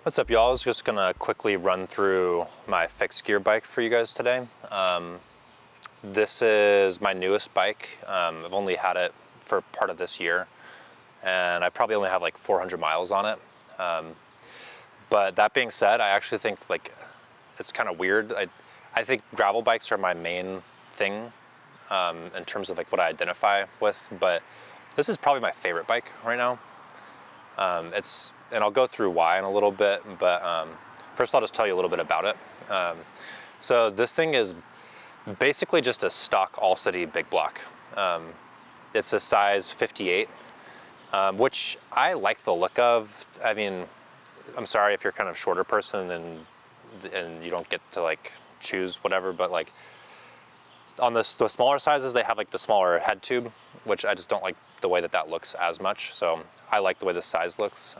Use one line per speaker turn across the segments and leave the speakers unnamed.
What's up, y'all? I was just gonna quickly run through my fixed gear bike for you guys today. This is my newest bike. I've only had it for part of this year, and I probably only have like 400 miles on it. But that being said, I actually think like it's kind of weird. I think gravel bikes are my main thing in terms of like what I identify with, but this is probably my favorite bike right now. And I'll go through why in a little bit, but first I'll just tell you a little bit about it. So this thing is basically just a stock all-city big block. It's a size 58, which I like the look of. I mean, I'm sorry if you're kind of a shorter person and you don't get to like choose whatever, but like on the smaller sizes, they have like the smaller head tube, which I just don't like the way that looks as much. So I like the way this size looks.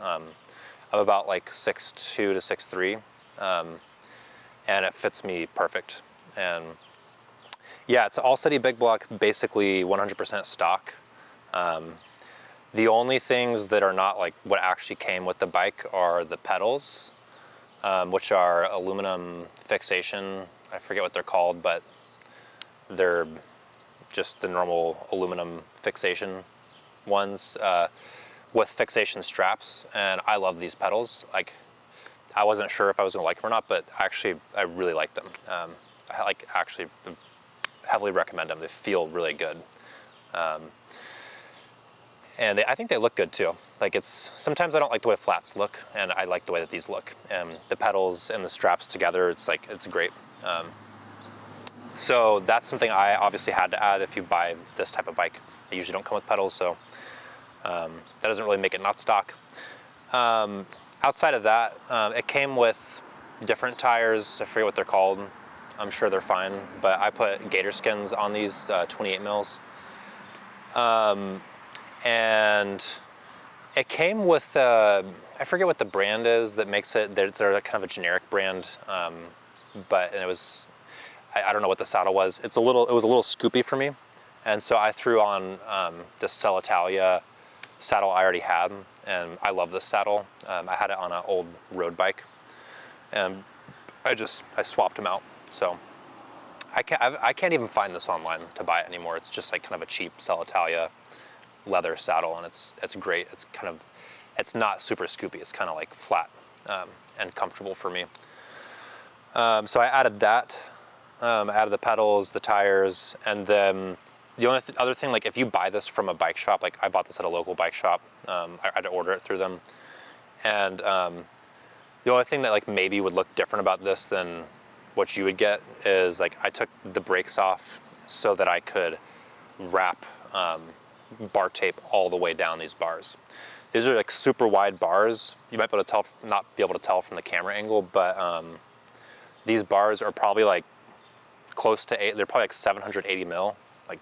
I'm about like 6'2" to 6'3", and it fits me perfect. And yeah, it's all city big block, basically 100% stock. The only things that are not like what actually came with the bike are the pedals, which are aluminum fixation. I forget what they're called, but they're just the normal aluminum fixation ones with fixation straps, and I love these pedals. Like, I wasn't sure if I was gonna like them or not, but actually I really like them. I like actually heavily recommend them. They feel really good, and I think they look good too. Like, it's sometimes I don't like the way flats look, and I like the way that these look. And the pedals and the straps together, it's great. So that's something I obviously had to add if you buy this type of bike. They usually don't come with pedals, so that doesn't really make it not stock. Outside of that, it came with different tires. I forget what they're called. I'm sure they're fine, but I put gator skins on these 28 mils. And it came with, I forget what the brand is that makes it, they're kind of a generic brand, but it was, I don't know what the saddle was. It was a little scoopy for me. And so I threw on this Cell Italia saddle I already had, and I love this saddle. I had it on an old road bike, and I swapped them out. So I can't even find this online to buy it anymore. It's just like kind of a cheap Cell Italia leather saddle, and it's great. It's not super scoopy. It's kind of like flat and comfortable for me. So I added that. I added the pedals, the tires, and then the only other thing, like if you buy this from a bike shop, like I bought this at a local bike shop, I had to order it through them. And the only thing that like maybe would look different about this than what you would get is like I took the brakes off so that I could wrap bar tape all the way down these bars. These are like super wide bars. You might not be able to tell from the camera angle, but these bars are probably like close to they're probably like 780 mil, like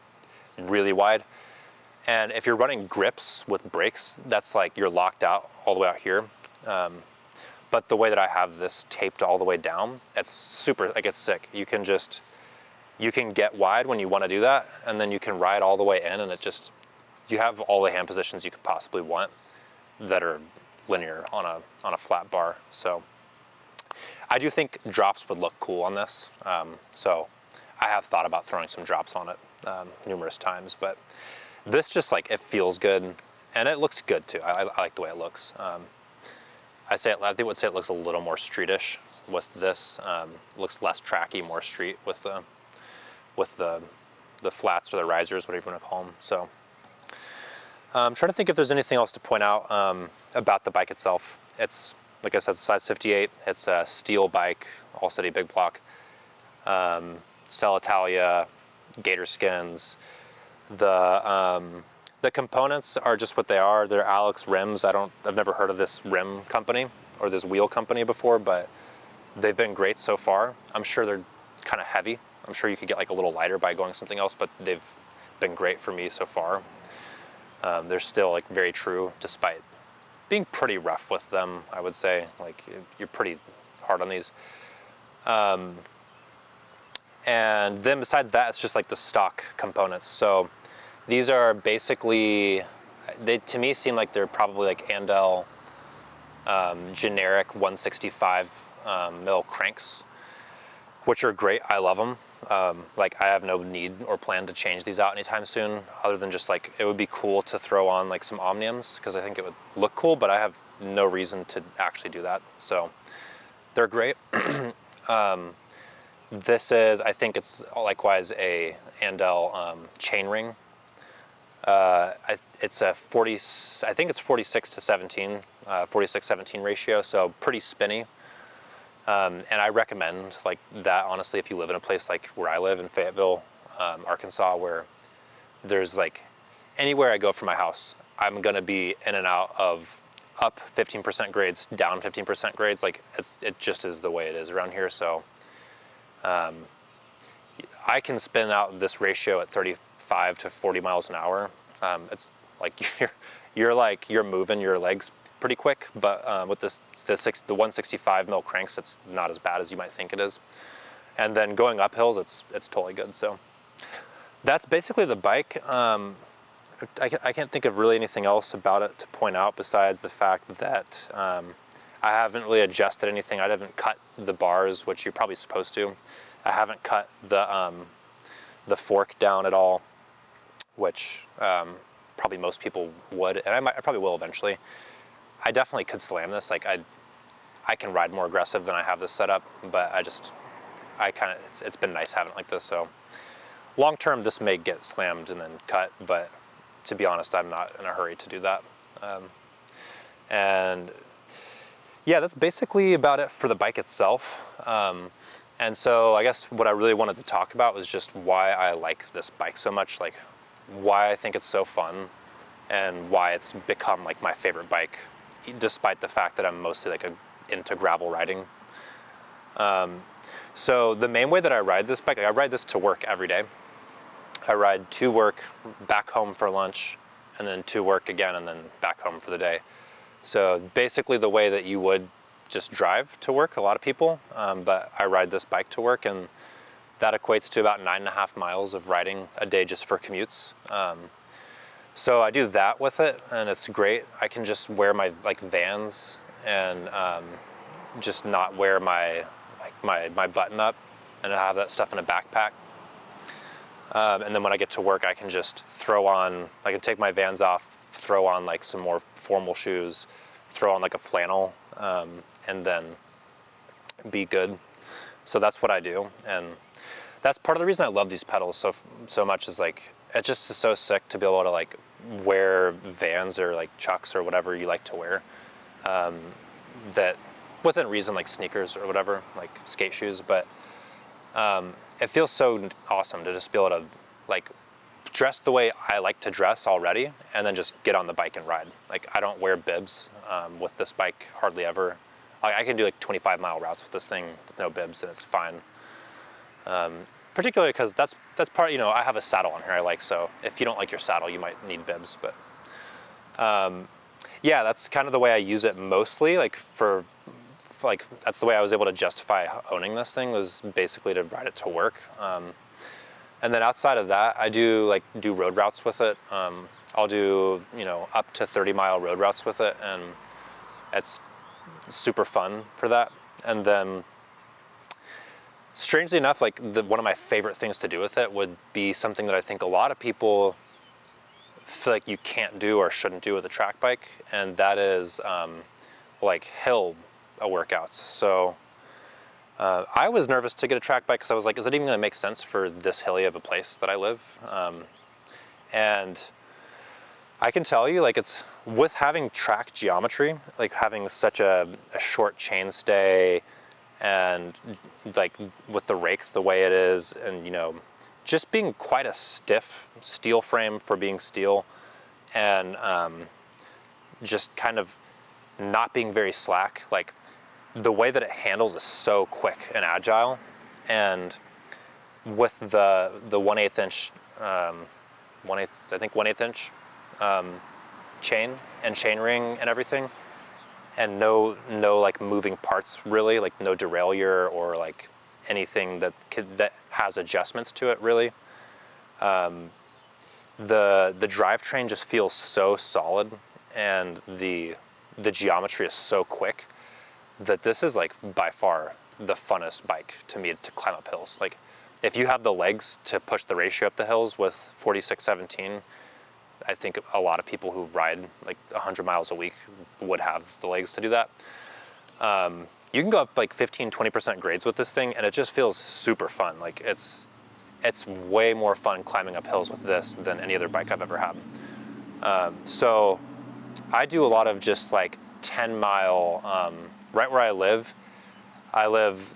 really wide. And if you're running grips with brakes, that's like you're locked out all the way out here. But the way that I have this taped all the way down, it's super, like it's sick. You can get wide when you want to do that, and then you can ride all the way in, and you have all the hand positions you could possibly want that are linear on a flat bar. So I do think drops would look cool on this. So I have thought about throwing some drops on it numerous times, but this just like, it feels good, and it looks good too. I like the way it looks. I think I would say it looks a little more streetish with this. Looks less tracky, more street with the flats or the risers, whatever you want to call them. So I'm trying to think if there's anything else to point out about the bike itself. It's, like I said, size 58. It's a steel bike, all city big block. Cell Italia, gator skins. The components are just what they are. They're Alex rims. I've never heard of this rim company or this wheel company before, but they've been great so far. I'm sure they're kind of heavy. I'm sure you could get like a little lighter by going something else, but they've been great for me so far. They're still like very true despite being pretty rough with them, I would say. Like, you're pretty hard on these. And then besides that, it's just like the stock components. So these are basically, they to me seem like they're probably like Andel generic 165 mil cranks, which are great. I love them. Like, I have no need or plan to change these out anytime soon, other than just like, it would be cool to throw on like some omniums, because I think it would look cool, but I have no reason to actually do that. So they're great. This is, I think it's likewise a Andel chainring. It's a 40, I think it's 46 to 17, 46-17 ratio, so pretty spinny. And I recommend like that, honestly, if you live in a place like where I live in Fayetteville, Arkansas, where there's like, anywhere I go from my house, I'm gonna be in and out of up 15% grades, down 15% grades. Like, it just is the way it is around here. So I can spin out this ratio at 35 to 40 miles an hour. It's like you're moving your legs pretty quick, but with the 165 mil cranks, it's not as bad as you might think it is. And then going up hills, it's totally good. So that's basically the bike. I can't think of really anything else about it to point out besides the fact that I haven't really adjusted anything. I haven't cut the bars, which you're probably supposed to. I haven't cut the fork down at all, which probably most people would, and I probably will eventually. I definitely could slam this. Like, I can ride more aggressive than I have this set up, but it's been nice having it like this. So long term, this may get slammed and then cut, but to be honest, I'm not in a hurry to do that. And yeah, that's basically about it for the bike itself. And so I guess what I really wanted to talk about was just why I like this bike so much, like why I think it's so fun and why it's become like my favorite bike, despite the fact that I'm mostly like into gravel riding. So the main way that I ride this bike, I ride this to work every day. I ride to work, back home for lunch, and then to work again, and then back home for the day. So basically the way that you would just drive to work, a lot of people, but I ride this bike to work, and that equates to about 9.5 miles of riding a day just for commutes. So I do that with it, and it's great. I can just wear my like Vans and just not wear my button up, and I have that stuff in a backpack. And then when I get to work, I can just I can take my Vans off, throw on like some more formal shoes, throw on like a flannel, and then be good. So that's what I do. And that's part of the reason I love these pedals so much, is like, it just is so sick to be able to like wear Vans or like Chucks or whatever you like to wear, that within reason, like sneakers or whatever, like skate shoes. But it feels so awesome to just be able to like dress the way I like to dress already, and then just get on the bike and ride. Like, I don't wear bibs with this bike hardly ever. I can do like 25-mile routes with this thing with no bibs, and it's fine. Particularly because that's part, I have a saddle on here I like, so if you don't like your saddle, you might need bibs. But yeah, that's kind of the way I use it mostly. Like that's the way I was able to justify owning this thing, was basically to ride it to work. And then outside of that, I do road routes with it. I'll do up to 30-mile road routes with it, and it's super fun for that. And then strangely enough, like one of my favorite things to do with it would be something that I think a lot of people feel like you can't do or shouldn't do with a track bike, and that is like hill workouts. So I was nervous to get a track bike because I was like, is it even going to make sense for this hilly of a place that I live? And I can tell you, like, it's with having track geometry, like having such a short chainstay, and like with the rake the way it is, and just being quite a stiff steel frame for being steel, and just kind of not being very slack. Like, the way that it handles is so quick and agile, and with the 1/8 inch, 1/8 inch chain and chain ring and everything, and no like moving parts really, like no derailleur or like anything that has adjustments to it really. The drivetrain just feels so solid, and the the geometry is so quick that this is like by far the funnest bike to me to climb up hills. Like if you have the legs to push the ratio up the hills with 4617, I think a lot of people who ride like 100 miles a week would have the legs to do that. You can go up like 15-20% grades with this thing and it just feels super fun. Like it's way more fun climbing up hills with this than any other bike I've ever had. So I do a lot of just like 10-mile, right where I live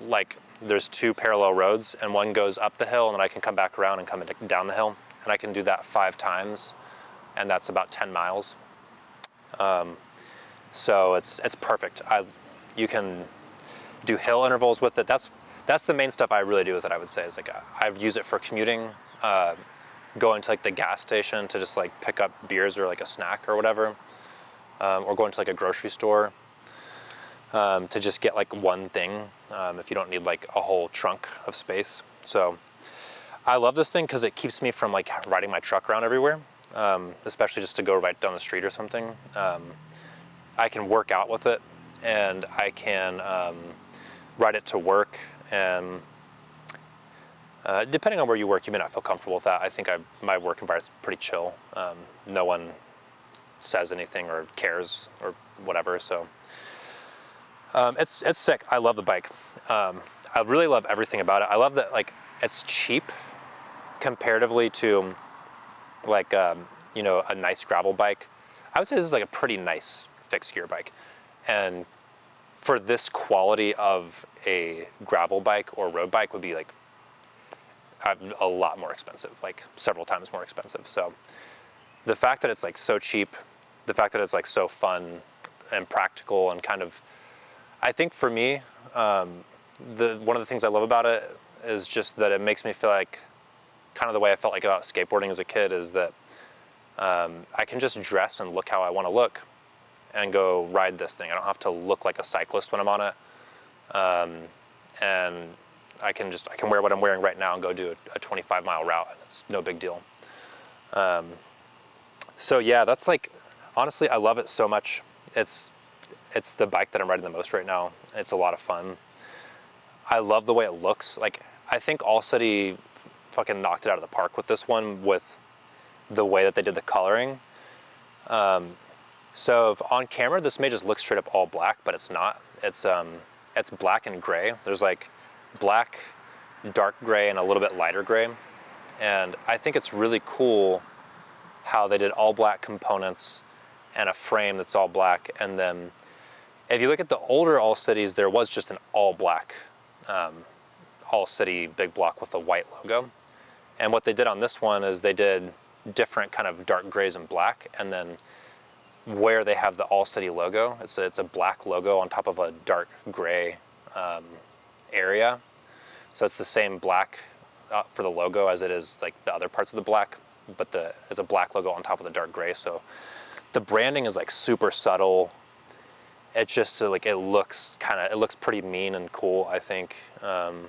like there's 2 parallel roads and one goes up the hill and then I can come back around and come down the hill, and I can do that 5 times, and that's about 10 miles. So it's perfect. You can do hill intervals with it. That's the main stuff I really do with it, I would say, is like I use it for commuting, going to like the gas station to just like pick up beers or like a snack or whatever, or going to like a grocery store to just get like one thing if you don't need like a whole trunk of space. So I love this thing because it keeps me from like riding my truck around everywhere, especially just to go right down the street or something. I can work out with it, and I can ride it to work, and depending on where you work, you may not feel comfortable with that. I think my work environment's pretty chill. No one says anything or cares or whatever, so it's sick. I love the bike. I really love everything about it. I love that like it's cheap comparatively to like you know, a nice gravel bike. I would say this is like a pretty nice fixed gear bike, and for this quality of a gravel bike or road bike would be like a lot more expensive, like several times more expensive. So the fact that it's like so cheap, the fact that it's like so fun and practical and kind of, I think for me, one of the things I love about it is just that it makes me feel like kind of the way I felt like about skateboarding as a kid, is that I can just dress and look how I want to look and go ride this thing. I don't have to look like a cyclist when I'm on it. And I can wear what I'm wearing right now and go do a 25-mile route, and it's no big deal. So yeah, that's like, honestly, I love it so much. It's the bike that I'm riding the most right now. It's a lot of fun. I love the way it looks. Like, I think All City fucking knocked it out of the park with this one, with the way that they did the coloring. So on camera, this may just look straight up all black, but it's not. It's black and gray. There's like black, dark gray, and a little bit lighter gray. And I think it's really cool how they did all black components and a frame that's all black. And then if you look at the older All Cities, there was just an all black All City big block with a white logo. And what they did on this one is they did different kind of dark grays and black, and then where they have the All City logo, it's a black logo on top of a dark gray area. So it's the same black for the logo as it is like the other parts of the black, but it's a black logo on top of the dark gray. So the branding is like super subtle. It's just like it looks pretty mean and cool, I think. And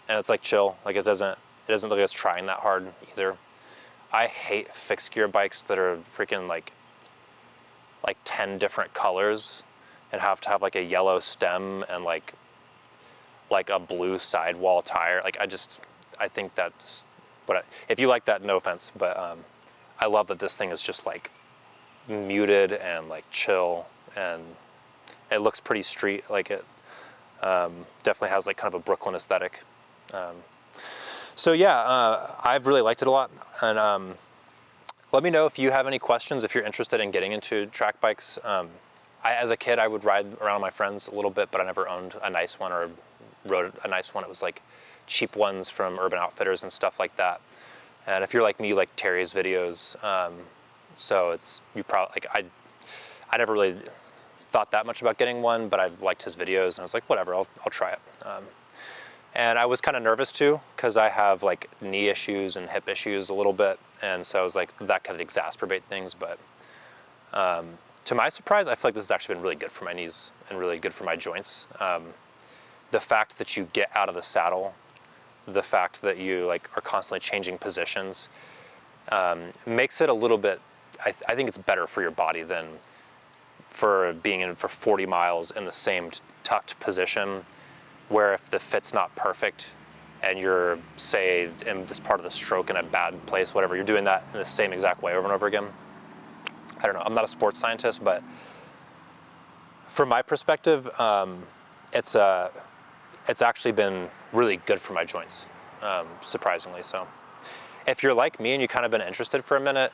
it's like chill. Like it doesn't look like it's trying that hard either. I hate fixed gear bikes that are freaking like 10 different colors and have to have like a yellow stem and like a blue sidewall tire. Like I think that's if you like that, no offense, but I love that this thing is just like muted and like chill, and it looks pretty street. Like it definitely has like kind of a Brooklyn aesthetic. So yeah, I've really liked it a lot, and let me know if you have any questions, if you're interested in getting into track bikes. As a kid, I would ride around with my friends a little bit, but I never owned a nice one or rode a nice one. It was like cheap ones from Urban Outfitters and stuff like that. And if you're like me, you like Terry's videos. So you probably, like, I never really thought that much about getting one, but I liked his videos, and I was like, whatever, I'll try it. And I was kind of nervous too, because I have like knee issues and hip issues a little bit, and so I was like, that could exacerbate things. But to my surprise, I feel like this has actually been really good for my knees and really good for my joints. The fact that you get out of the saddle, the fact that you like are constantly changing positions, makes it a little bit, I think it's better for your body than for being in for 40 miles in the same tucked position, where if the fit's not perfect and you're, say, in this part of the stroke in a bad place, whatever, you're doing that in the same exact way over and over again. I don't know, I'm not a sports scientist, but from my perspective, it's actually been really good for my joints, surprisingly so. If you're like me and you kind of been interested for a minute,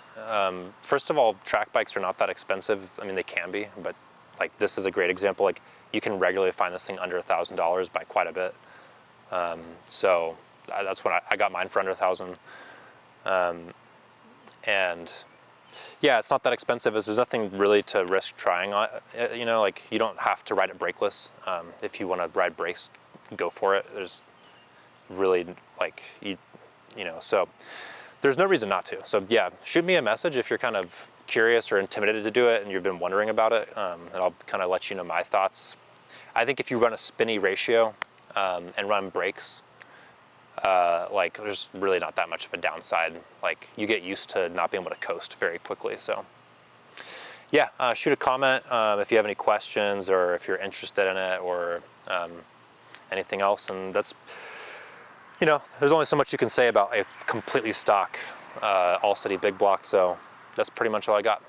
first of all, track bikes are not that expensive. I mean, they can be, but like this is a great example. Like you can regularly find this thing under $1,000 by quite a bit. So that's when I got mine for under 1,000. And yeah, it's not that expensive. There's nothing really to risk trying on. You know, like you don't have to ride it brakeless. If you want to ride brakes, go for it. There's really like you know, so there's no reason not to. So yeah, shoot me a message if you're kind of curious or intimidated to do it and you've been wondering about it, and I'll kind of let you know my thoughts. I think if you run a spinny ratio and run brakes, like there's really not that much of a downside. Like you get used to not being able to coast very quickly. So yeah, shoot a comment if you have any questions or if you're interested in it or anything else. And that's, you know, there's only so much you can say about a completely stock all-city big block, so that's pretty much all I got.